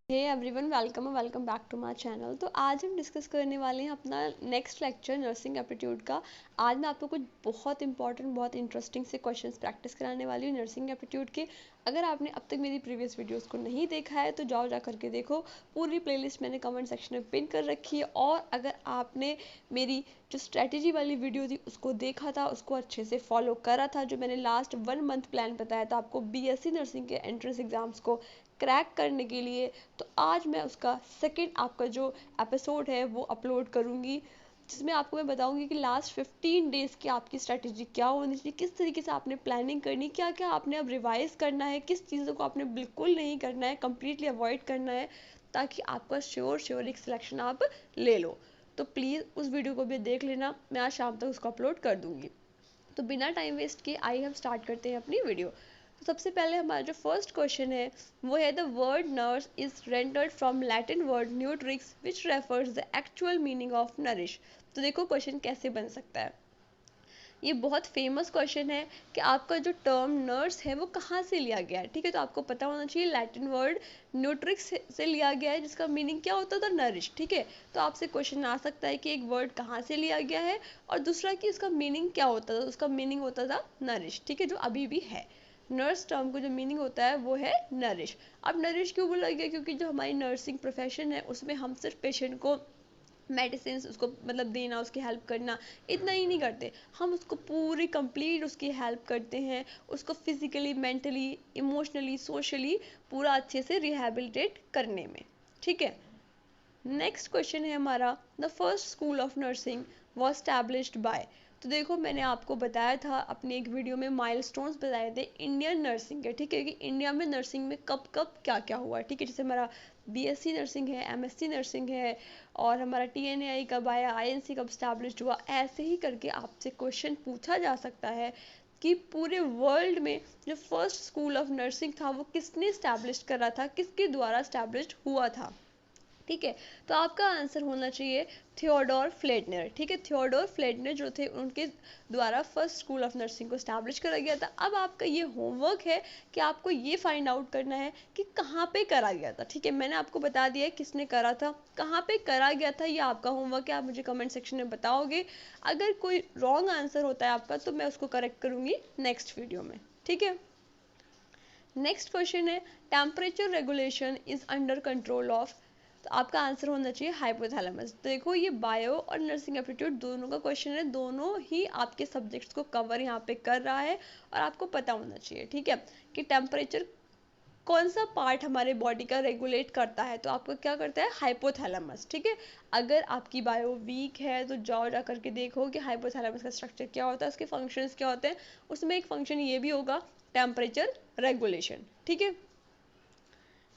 Hey everyone, welcome back to my channel. तो आज हम डिस्कस करने वाले हैं अपना नेक्स्ट लेक्चर नर्सिंग एप्टीट्यूड का। आज मैं आपको कुछ बहुत इंपॉर्टेंट, बहुत इंटरेस्टिंग से क्वेश्चंस प्रैक्टिस कराने वाली हूँ नर्सिंग एप्टीट्यूड के। अगर आपने अब तक मेरी प्रीवियस वीडियोस को नहीं देखा है तो जाओ जा करके देखो। पूरी प्लेलिस्ट मैंने कमेंट सेक्शन में पिन कर रखी है। और अगर आपने मेरी जो स्ट्रेटेजी वाली वीडियो थी उसको देखा था, उसको अच्छे से फॉलो करा था, जो मैंने लास्ट 1 मंथ प्लान बताया था आपको बीएससी नर्सिंग के एंट्रेंस एग्जाम्स को क्रैक करने के लिए, तो आज मैं उसका सेकंड आपका जो एपिसोड है वो अपलोड करूँगी, जिसमें आपको मैं बताऊंगी कि लास्ट 15 डेज की आपकी स्ट्रैटेजी क्या होनी चाहिए, किस तरीके से आपने प्लानिंग करनी, क्या क्या आपने अब रिवाइज करना है, किस चीज़ों को आपने बिल्कुल नहीं करना है, कंप्लीटली अवॉइड करना है, ताकि आपका श्योर एक सिलेक्शन आप ले लो। तो प्लीज़ उस वीडियो को भी देख लेना, मैं आज शाम तक उसको अपलोड कर दूंगी। तो बिना टाइम वेस्ट किए आइए हम स्टार्ट करते हैं अपनी वीडियो। तो सबसे पहले हमारा जो फर्स्ट क्वेश्चन है वो है, the word nurse is rendered from Latin word nutrix which refers the actual meaning of nourish. तो देखो क्वेश्चन कैसे बन सकता है। ये बहुत फेमस क्वेश्चन है कि आपका जो टर्म नर्स है वो कहाँ से लिया गया है। ठीक है, तो आपको पता होना चाहिए लैटिन वर्ड न्यूट्रिक्स से लिया गया है, जिसका मीनिंग क्या होता था, नरिश। ठीक है, तो आपसे क्वेश्चन आ सकता है कि एक वर्ड कहाँ से लिया गया है और दूसरा कि उसका मीनिंग क्या होता था। उसका मीनिंग होता था नरिश। ठीक है, जो अभी भी है। नर्स टर्म को जो मीनिंग होता है वो है नरिश। अब नरिश क्यों बोला गया, क्योंकि जो हमारी नर्सिंग प्रोफेशन है उसमें हम सिर्फ पेशेंट को मेडिसिन उसको मतलब देना, उसकी हेल्प करना, इतना ही नहीं करते। हम उसको पूरी कंप्लीट उसकी हेल्प करते हैं, उसको फिजिकली, मेंटली, इमोशनली, सोशली पूरा अच्छे से रिहेबिलिटेट करने में। ठीक है, नेक्स्ट क्वेश्चन है हमारा, the first school of nursing was established bye. तो देखो मैंने आपको बताया था अपनी एक वीडियो में, माइलस्टोन्स बताए थे इंडियन नर्सिंग के। ठीक है, कि इंडिया में नर्सिंग में कब कब क्या क्या हुआ। ठीक है, जैसे हमारा बीएससी नर्सिंग है, एमएससी नर्सिंग है, और हमारा टीएनएआई कब आया, आईएनसी कब स्टैब्लिश्ड हुआ। ऐसे ही करके आपसे क्वेश्चन पूछा जा सकता है कि पूरे वर्ल्ड में जो फर्स्ट स्कूल ऑफ नर्सिंग था वो किसने स्टैब्लिश करा था, किसके द्वारा स्टैब्लिश्ड हुआ था। ठीक है, तो आपका आंसर होना चाहिए थियोडोर फ्लेटनर। ठीक है, थियोडोर फ्लेटनर जो थे उनके द्वारा फर्स्ट स्कूल ऑफ नर्सिंग को स्टैब्लिश करा गया था। अब आपका ये होमवर्क है कि आपको ये फाइंड आउट करना है कि कहाँ पे करा गया था। ठीक है, मैंने आपको बता दिया है किसने करा था, कहाँ पे करा गया था, ये आपका होमवर्क है। आप मुझे कमेंट सेक्शन में बताओगे। अगर कोई रॉन्ग आंसर होता है आपका तो मैं उसको करेक्ट करूँगी नेक्स्ट वीडियो में। ठीक है, नेक्स्ट क्वेश्चन है, temperature regulation is under control of. तो आपका आंसर होना चाहिए हाइपोथैलेमस। तो देखो ये बायो और नर्सिंग एप्टीट्यूड दोनों का क्वेश्चन है, दोनों ही आपके सब्जेक्ट्स को कवर यहाँ पे कर रहा है और आपको पता होना चाहिए। ठीक है, कि टेम्परेचर कौन सा पार्ट हमारे बॉडी का रेगुलेट करता है, तो आपका क्या करता है, हाइपोथैलेमस। ठीक है, अगर आपकी बायो वीक है तो जाओ जा करके देखो कि हाइपोथैलेमस का स्ट्रक्चर क्या होता है, उसके फंक्शंस क्या होते हैं। उसमें एक फंक्शन ये भी होगा, टेम्परेचर रेगुलेशन। ठीक है,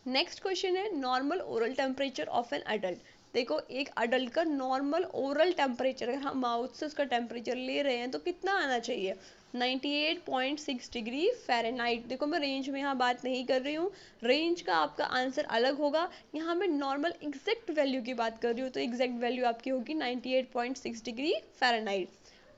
नेक्स्ट क्वेश्चन है, normal oral temperature of an adult. देखो एक अडल्ट का नॉर्मल ओरल टेम्परेचर, अगर हम माउथ से उसका टेम्परेचर ले रहे हैं तो कितना आना चाहिए, 98.6 डिग्री फ़ारेनहाइट। देखो मैं रेंज में यहाँ बात नहीं कर रही हूँ, रेंज का आपका आंसर अलग होगा। यहाँ मैं नॉर्मल एग्जैक्ट वैल्यू की बात कर रही हूँ, तो एग्जैक्ट वैल्यू आपकी होगी 98.6 डिग्री फ़ारेनहाइट।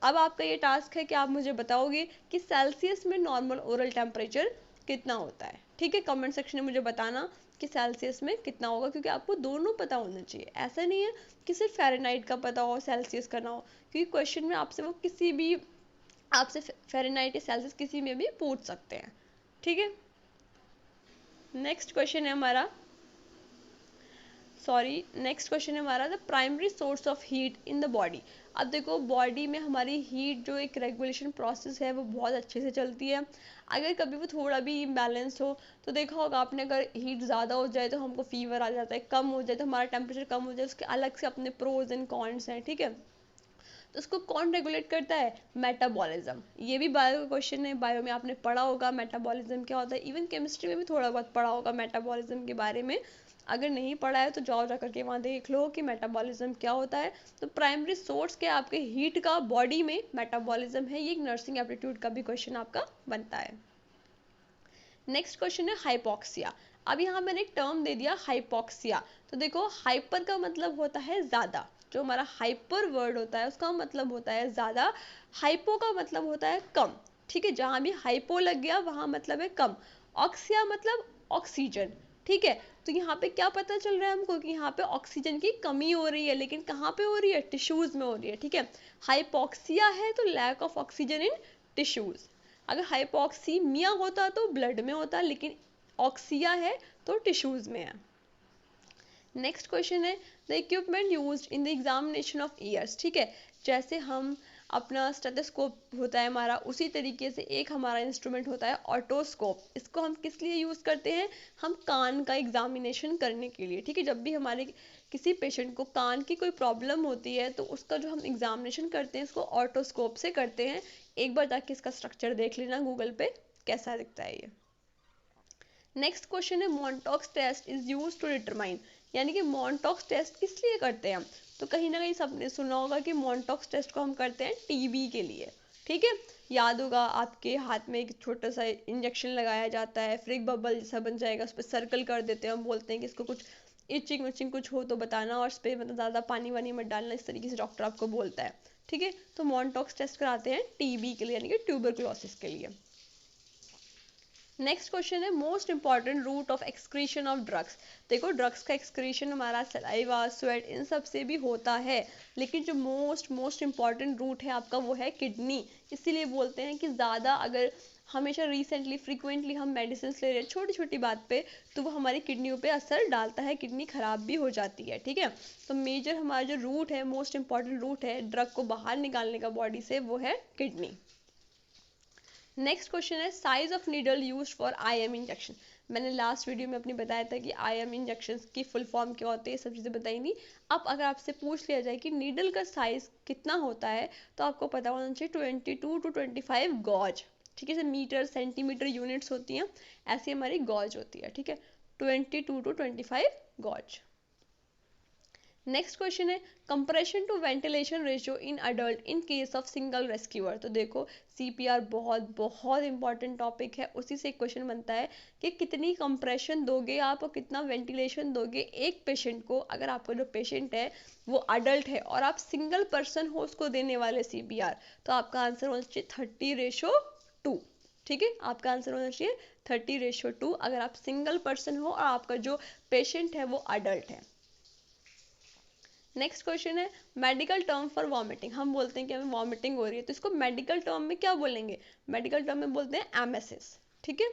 अब आपका ये टास्क है कि आप मुझे बताओगे कि सेल्सियस में नॉर्मल ओरल टेम्परेचर कितना होता है। ठीक है, कमेंट सेक्शन में मुझे बताना कि सेल्सियस में कितना होगा, क्योंकि आपको दोनों पता होना चाहिए। ऐसा नहीं है कि सिर्फ फ़ारेनहाइट का पता हो, सेल्सियस का ना हो, क्योंकि क्वेश्चन में आपसे वो किसी भी, आपसे फ़ारेनहाइट या सेल्सियस किसी में भी पूछ सकते हैं। ठीक है, नेक्स्ट क्वेश्चन है हमारा, नेक्स्ट क्वेश्चन है हमारा, the primary source of heat in the body. अब देखो बॉडी में हमारी हीट जो एक रेगुलेशन प्रोसेस है वो बहुत अच्छे से चलती है। अगर कभी वो थोड़ा भी इम्बैलेंस हो तो देखा होगा आपने, अगर हीट ज़्यादा हो जाए तो हमको फीवर आ जाता है, कम हो जाए तो हमारा टेम्परेचर कम हो जाए, उसके अलग से अपने प्रोज एंड कॉन्स हैं। ठीक है, तो उसको कौन रेगुलेट करता है, मेटाबॉलिज्म। ये भी बायो का क्वेश्चन है, बायो में आपने पढ़ा होगा मेटाबॉलिज्म क्या होता है, इवन केमिस्ट्री में भी थोड़ा बहुत पढ़ा होगा मेटाबॉलिज्म के बारे में। अगर नहीं पढ़ा है तो जाओ जा करके वहाँ देख लो कि मेटाबॉलिज्म क्या होता है। तो प्राइमरी सोर्स क्या आपके हीट का बॉडी में मेटाबॉलिज्म है, ये एक नर्सिंग एप्टीट्यूड का भी क्वेश्चन आपका बनता है। नेक्स्ट क्वेश्चन है हाइपोक्सिया। अब यहाँ मैंने एक टर्म दे दिया हाइपोक्सिया। तो देखो हाइपर का मतलब होता है ज्यादा, जो हमारा हाइपर वर्ड होता है उसका मतलब होता है ज्यादा, हाइपो का मतलब होता है कम। ठीक है, जहां भी हाइपो लग गया वहां मतलब है कम। ऑक्सिया मतलब ऑक्सीजन। ठीक है। तो यहाँ पे क्या पता चल रहा है हमको कि यहाँ पे ऑक्सीजन की कमी हो रही है, लेकिन कहाँ पे हो रही है, टिश्यूज में हो रही है, ठीक है। हाइपोक्सिया है तो lack of oxygen in tissues. अगर हाइपोक्सीमिया होता तो ब्लड में होता, लेकिन ऑक्सिया है तो टिश्यूज में है। नेक्स्ट क्वेश्चन है the equipment used in the examination of years, ठीक है। जैसे हम अपना स्टेथोस्कोप होता है हमारा, उसी तरीके से एक हमारा इंस्ट्रूमेंट होता है ऑटोस्कोप। इसको हम किस लिए यूज़ करते हैं, हम कान का एग्जामिनेशन करने के लिए, ठीक है। जब भी हमारे किसी पेशेंट को कान की कोई प्रॉब्लम होती है तो उसका जो हम एग्जामिनेशन करते हैं इसको ऑटोस्कोप से करते हैं। एक बार जाके इसका स्ट्रक्चर देख लेना गूगल पे कैसा दिखता है ये। नेक्स्ट क्वेश्चन है Mantoux test is use to determine, यानी कि मॉन्टॉक्स टेस्ट किस लिए करते हैं हम, तो कहीं ना कहीं सबने सुना होगा कि मॉन्टॉक्स टेस्ट को हम करते हैं टीबी के लिए, ठीक है। याद होगा आपके हाथ में एक छोटा सा इंजेक्शन लगाया जाता है, फिर एक बबल जैसा बन जाएगा, उस पर सर्कल कर देते हैं, हम बोलते हैं कि इसको कुछ इचिंग विचिंग कुछ हो तो बताना, और इस पर मतलब ज़्यादा पानी वानी मत डालना, इस तरीके से डॉक्टर आपको बोलता है, ठीक है। तो मॉन्टॉक्स टेस्ट कराते हैं टीबी के लिए, यानी कि ट्यूबरकुलोसिस के लिए। नेक्स्ट क्वेश्चन है most important route of excretion of drugs. देखो ड्रग्स का एक्सक्रीशन हमारा सलाइवा, स्वेट, इन सब से भी होता है, लेकिन जो मोस्ट इंपॉर्टेंट रूट है आपका वो है किडनी। इसीलिए बोलते हैं कि ज़्यादा अगर हमेशा रिसेंटली फ्रीक्वेंटली हम मेडिसिन ले रहे हैं छोटी छोटी बात पे, तो वो हमारी किडनियों पे असर डालता है, किडनी खराब भी हो जाती है, ठीक है। तो मेजर हमारा जो रूट है, मोस्ट इंपॉर्टेंट रूट है ड्रग को बाहर निकालने का बॉडी से, वो है किडनी। नेक्स्ट क्वेश्चन है size of needle used for IM injection. मैंने लास्ट वीडियो में अपनी बताया था कि आईएम इंजेक्शन की फुल फॉर्म क्या होती है, सब चीज़ें बताई थी। अब अगर आपसे पूछ लिया जाए कि नीडल का साइज कितना होता है, तो आपको पता होना चाहिए 22 to 25 गॉज, ठीक है। जैसे मीटर सेंटीमीटर यूनिट्स होती हैं, ऐसी हमारी गॉज होती है, ठीक है। 22 to 25 गॉज। नेक्स्ट क्वेश्चन है compression to ventilation ratio in adult in case of single rescuer. तो देखो सीपीआर बहुत बहुत इंपॉर्टेंट टॉपिक है, उसी से एक क्वेश्चन बनता है कि कितनी कंप्रेशन दोगे आप और कितना वेंटिलेशन दोगे एक पेशेंट को, अगर आपका जो पेशेंट है वो अडल्ट है और आप सिंगल पर्सन हो उसको देने वाले सीपीआर, तो आपका आंसर होना चाहिए 30:2, ठीक है। आपका आंसर होना चाहिए 30:2 अगर आप सिंगल पर्सन हो और आपका जो पेशेंट है वो अडल्ट है। नेक्स्ट क्वेश्चन है मेडिकल टर्म फॉर वॉमिटिंग। हम बोलते हैं कि हमें वॉमिटिंग हो रही है, तो इसको मेडिकल टर्म में क्या बोलेंगे, मेडिकल टर्म में बोलते हैं एमएसएस, ठीक है।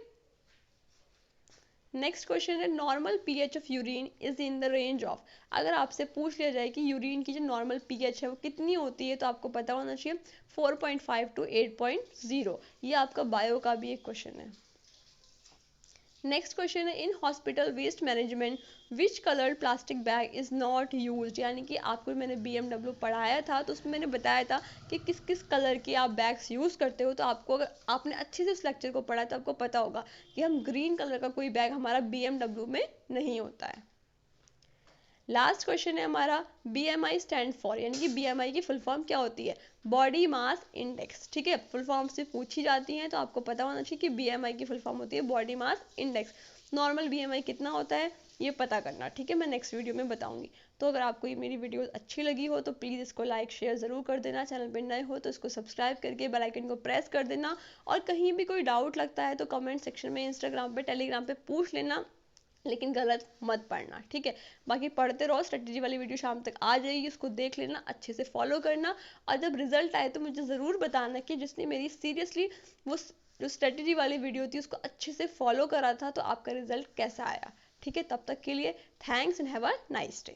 नेक्स्ट क्वेश्चन है normal pH of urine is in the range of. अगर आपसे पूछ लिया जाए कि यूरिन की जो नॉर्मल पीएच है वो कितनी होती है, तो आपको पता होना चाहिए 4.5 to 8.0। ये आपका बायो का भी एक क्वेश्चन है। नेक्स्ट क्वेश्चन है in hospital waste management which coloured plastic bag is not used, यानी कि आपको मैंने बीएमडब्ल्यू पढ़ाया था तो उसमें मैंने बताया था कि किस किस कलर के आप बैग्स यूज़ करते हो। तो आपको अगर आपने अच्छे से उस लेक्चर को पढ़ा तो आपको पता होगा कि हम ग्रीन कलर का कोई बैग हमारा बीएमडब्ल्यू में नहीं होता है। लास्ट क्वेश्चन है हमारा बीएमआई स्टैंड फॉर, यानी कि बीएमआई की फुल फॉर्म क्या होती है, बॉडी मास इंडेक्स, ठीक है। फुल फॉर्म से पूछी जाती है तो आपको पता होना चाहिए कि बीएमआई की फुल फॉर्म होती है body mass index. Normal BMI कितना होता है ये पता करना, ठीक है, मैं नेक्स्ट वीडियो में बताऊंगी। तो अगर आपको ये मेरी वीडियो अच्छी लगी हो तो प्लीज़ इसको लाइक शेयर ज़रूर कर देना, चैनल पर नए हो तो इसको सब्सक्राइब करके बेल आइकन को प्रेस कर देना, और कहीं भी कोई डाउट लगता है तो कमेंट सेक्शन में इंस्टाग्राम पे टेलीग्राम पे पूछ लेना, लेकिन गलत मत पढ़ना, ठीक है। बाकी पढ़ते रहो, स्ट्रेटजी वाली वीडियो शाम तक आ जाएगी, उसको देख लेना, अच्छे से फॉलो करना, और जब रिजल्ट आए तो मुझे ज़रूर बताना कि जिसने मेरी सीरियसली वो जो स्ट्रेटजी वाली वीडियो थी उसको अच्छे से फॉलो करा था तो आपका रिजल्ट कैसा आया, ठीक है। तब तक के लिए thanks and have a nice day.